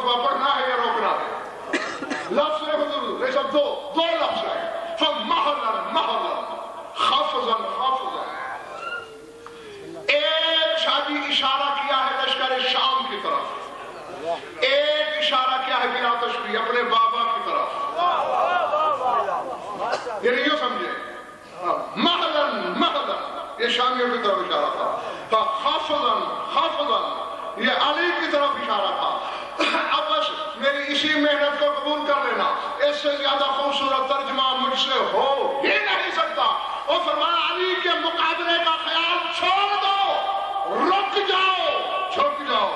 خطبہ پڑھنا ہے یا روکنا ہے؟ لفظ حضور ریشب دو لفظ ہے، فَمَحْلًا مَحْلًا خَفْضًا خَفْضًا. ایک شادی اشارہ کیا ہے لشکر شام کی طرف، ایک اشارہ کیا ہے بلا تشبیہ اپنے بابا کی طرف. یہ نہیں ہو سمجھے؟ مَحْلًا مَحْلًا یہ شامیوں کی طرف اشارہ تھا. خَفْضًا خَفْضًا یہ علی کی طرف اشارہ تھا. اب بس میری اسی محنت کو قبول کر لینا، اس سے زیادہ خوبصورت ترجمہ مجھ سے ہو ہی نہیں سکتا. اور فرمایا علی کے مقابلے کا خیال چھوڑ دو، رک جاؤ، جھک جاؤ.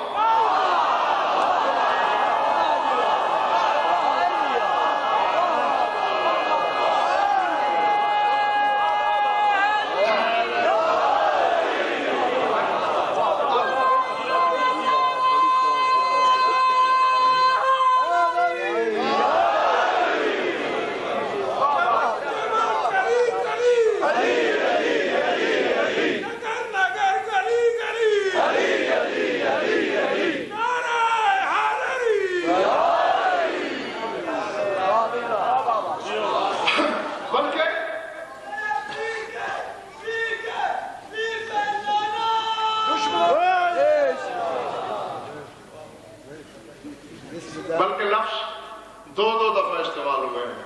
بلکہ لفظ دو دفعہ استعمال ہوئے ہیں.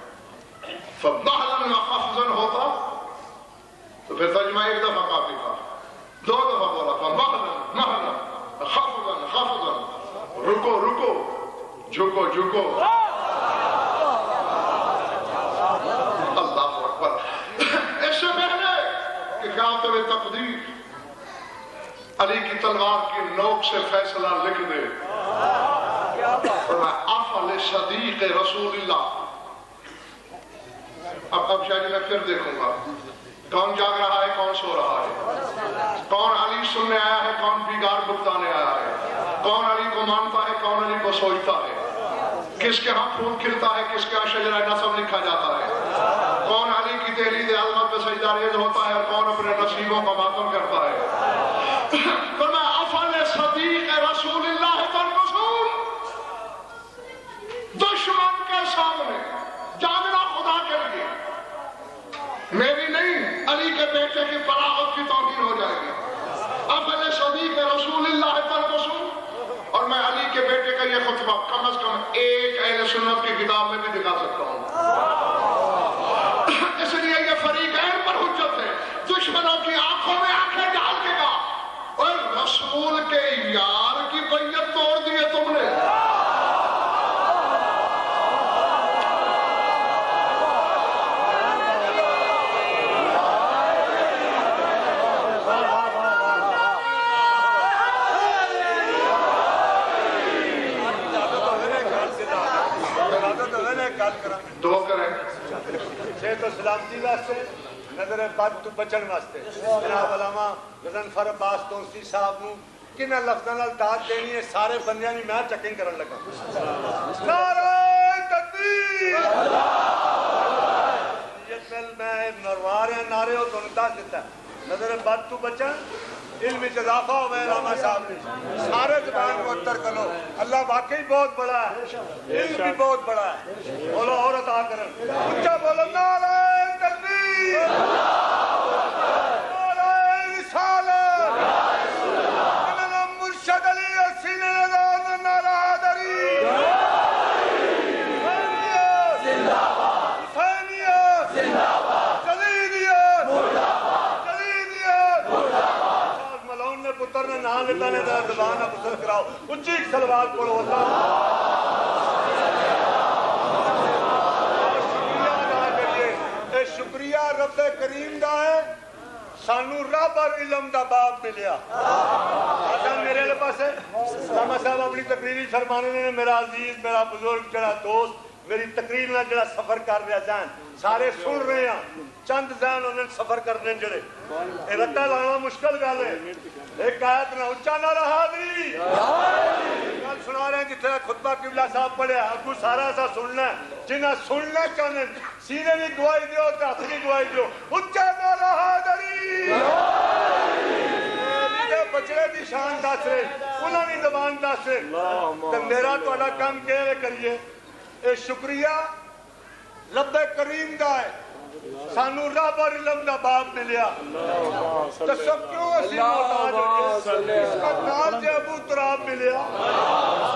فَمَحْلًا وَخَفْضًا ہوتا تو پھر ترجمہ ایک دفعہ کافی تھا. دو دفعہ بولا فَمَحْلًا مَحْلًا خَفْضًا خَفْضًا رکو رکو جھکو جھکو. اللہ اکبر. اس سے پہلے کہ کاتب تقدیر علی کی تلوار کی نوک سے فیصلہ لکھ دے، افعل صدیق رسول اللہ. اب شاید میں پھر دیکھوں گا کون جاگ رہا ہے کون سو رہا ہے، کون علی سننے آیا ہے کون بیگار بھگتانے آیا ہے، کون علی کو مانتا ہے کون علی کو سوچتا ہے، کس کے ہاں پھول کھلتا ہے کس کے ہاں شجرہ نصب لکھا جاتا ہے، کون علی کی تحرید عظمت پہ سجدہ ریز ہوتا ہے اور کون اپنے نصیبوں کا ماتم کرتا ہے. فرمایا افعل صدیق رسول اللہ فالرسول. دشمن کے سامنے جاگنا خدا کے لیے، میری نہیں علی کے بیٹے کی بلاغت کی توہین ہو جائے گی. افعل صدیق رسول اللہ فالرسول. اور میں علی کے بیٹے کا یہ خطبہ کم از کم ایک اہل سنت کی کتاب میں بھی دکھا سکتا ہوں. اس لیے یہ فریقین پر حجت ہے. دشمنوں کی آنکھوں میں آنکھیں ڈال کے کہا اور رسول کے یار کی بیعت توڑ دی ہے تم نے. دعا کریں صحت و سلامتی واسطے، نظر بد تو بچن واسطے. جناب علامہ غضنفر عباس تونسی صاحب نو کنہ لفظاں نال داد دینی ہے سارے بندیاں دی میں چیکنگ کرن لگا. نعرہ تکبیر. یہ پہل میں نروار ہیں نعرے ہو تو دس دیتا ہے. نظر بد تو بچن علم اضافہ ہوئے علامہ صاحب نے سارے زبان کو اتر کرو. اللہ واقعی بہت بڑا ہے، علم بھی بہت بڑا ہے. بولو اور عطا کرن. اچھا بولو نعرہ تکبیر، نعرہ رسالت، امام مرشد علی سینہ نظام نعرہ حیدری، حسینیت، جلیلیت، ملعون نے پتر نے نام لیتا نے زبان افضل کراؤ. اچھی صلوات پڑھو. شکریہ رب کریم دا ہے سانو رب اور علم دا باب ملیا. میرے پاس علامہ صاحب اپنی تقریر فرمانے نے میرا عزیز میرا بزرگ جڑا دوست میری تقریر نہ جڑا سفر کر رہا ذہن سارے سن رہے ہیں. چند ذہن انہیں سفر کرنے جڑے رٹا لانا مشکل گل ہے. ایک آیت نہ اچا نہ رہا حاضری گل سنا رہے ہیں جتنے خطبہ قبلہ صاحب پڑھیا اگو سارا ایسا سننا ہے. جنہیں سننا چاہنے سینے بھی گواہی دیو ہاتھ بھی گواہی دیو. اچا نہ رہا حاضری بچڑے دی شان دس رہے انہوں نے زبان دس تو میرا تو کام کیا کریے اے شکریہ رب کریم دا ہے سانو رب اور علم دا باپ ملیا تو سب کیوں اسی محتاج ہوئے اس کا نال سے ابو تراب ملیا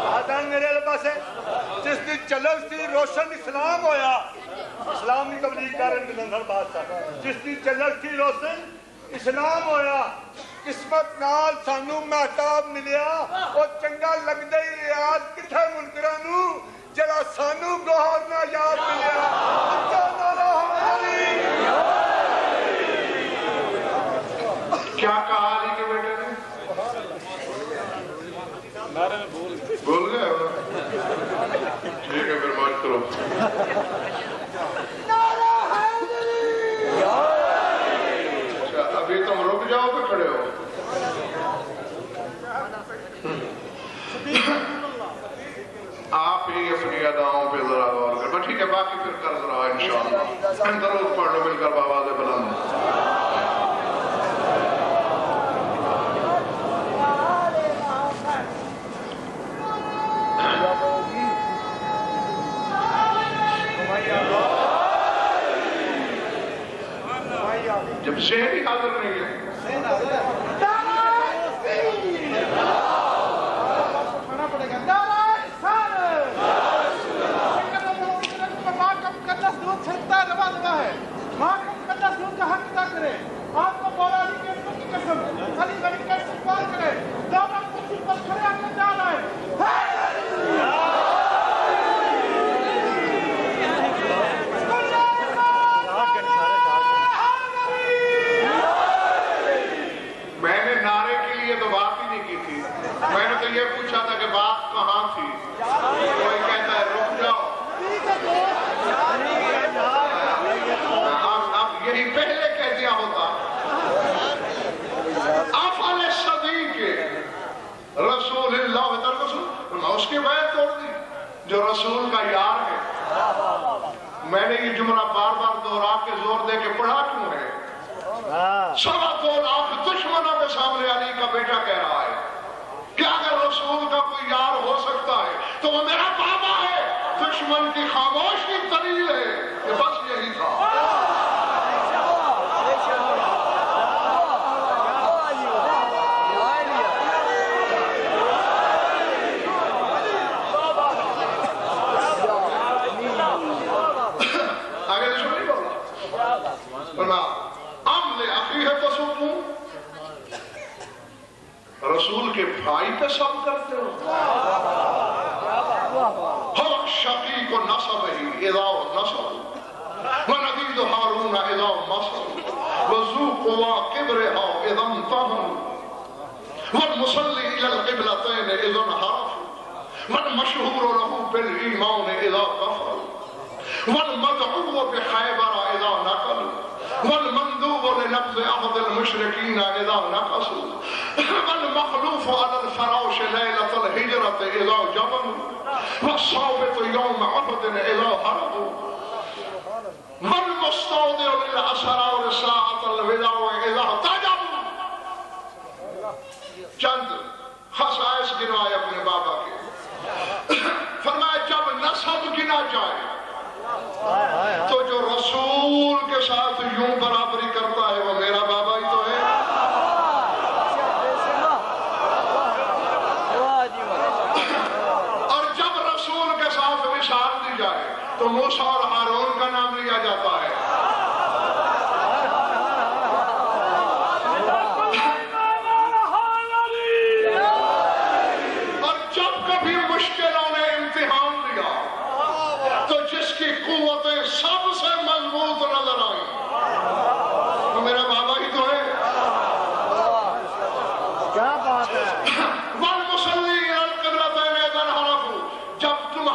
آدھان میرے لباس ہے جس دی چلک سی روشن اسلام ہویا اسلام کی تبلیغ کارن ملن ہر بات تھا جس دی چلک سی روشن اسلام ہویا قسمت نال سانو محتاب ملیا اور چنگا لگ دے ریاض کتھے منکرانو جڑا سانو گوہر نہ یاد ملیا کیا کہا علی کے بیٹے نے بھول گئے ہو ٹھیک ہے پھر مات کرو ابھی تم رک جاؤ کہ کھڑے ہو آپ ہی اپنی اداؤں پہ ذرا غور کر ٹھیک ہے باقی پھر کر ذرا انشاءاللہ درود پڑھ لو مل کر بآواز بلند جب ذہن ہی حاضر نہیں ہے آپ کو مولا علی کے علم کی قسم علی غنی کا استقبال کرے دادا کرسی پر کھڑے آ کر جا رہا ہے میں نے نعرے کے لیے تو بات ہی نہیں کی تھی میں نے تو یہ پوچھا تھا کہ بات کہاں تھی کوئی کہتا ہے رک جاؤ اب یہی پہلے کہہ دیا ہوتا افعل صدیق رسول اللہ میں اس کی بیعت توڑ دی جو رسول کا یار ہے میں نے یہ جملہ بار بار دوہرا کے زور دے کے پڑھا کیوں ہے 2.25 لاکھ دشمنوں کے سامنے علی کا بیٹا کہہ رہا ہے کہ اگر رسول کا کوئی یار ہو سکتا ہے تو وہ میرا بابا ہے دشمن کی خاموشی دلیل ہے کہ بس یہی تھا رسول کے بھائی پہ سب کرتے ہو ہر شقیق و نصب ہی اذا و نصب وندید حارون اذا و مصب وذو قوا قبرها اذا انتهم والمصلی الى القبلتین اذا انحرف والمشہور له بالایمان اذا کفر والمدعو بخیبر اذا نقل والمندوب لنبذ عهد المشركين اذا نقصوا والمخلوف على الفراش ليلة الهجرة اذا جبن والصابت يوم عهد اذا هربوا والمستودع للاسرار ساعة الوداع اذا تجبوا چند خصائص گنوائے اپنے بابا کے فرمایا جب نسب گنا جائے تو جو رسول کے ساتھ یوں برابری کرتا ہے وہ میرا بابا ہی تو ہے اور جب رسول کے ساتھ مثال دی جائے تو موسیٰ اور ہارون کا نام لیا جاتا ہے